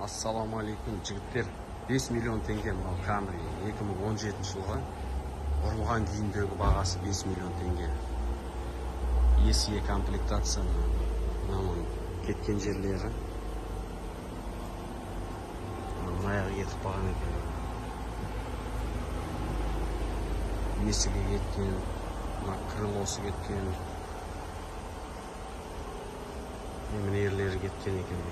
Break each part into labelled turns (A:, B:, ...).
A: Ассаламалейкум жігіттер. 5 миллион теңге мынау Camry 2017 жылғы құрылған күйіндегі бағасы 5 миллион теңге. ESE комплектация. Мынаның кеткен жерлері. Аяғы кетіп қалған екен. Есігі кеткен, крылосы кеткен. Міне ерлері кеткен екен.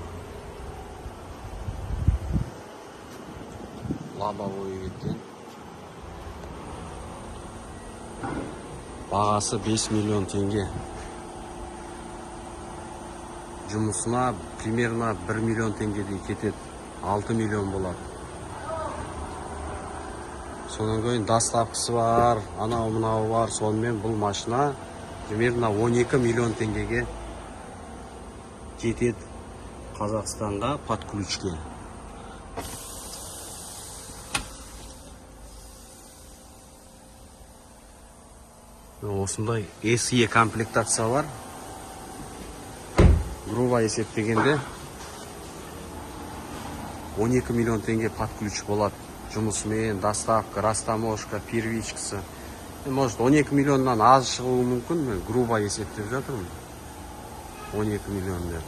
A: Лобовой кеткен. Бағасы 5 миллион теңге. Жұмысына примерно 1 миллион теңгедей кетеді. 6 миллион болады. Сонан кейін доставкасы бар, анау-мынау бар. Сонымен бұл машина примерно 12 миллион теңгеге кетеді Қазақстанға под ключке. Осындай ESE комплектация бар. Грубо есептегенде 12 миллион теңге под ключ болады. Жұмысымен, доставка, растаможка, первичкасы. Может 12 миллионнан аз шығуы мүмкін. Мен грубо есептеп жатырмын. 12 миллион деп.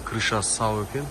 A: Крышасы сау екен.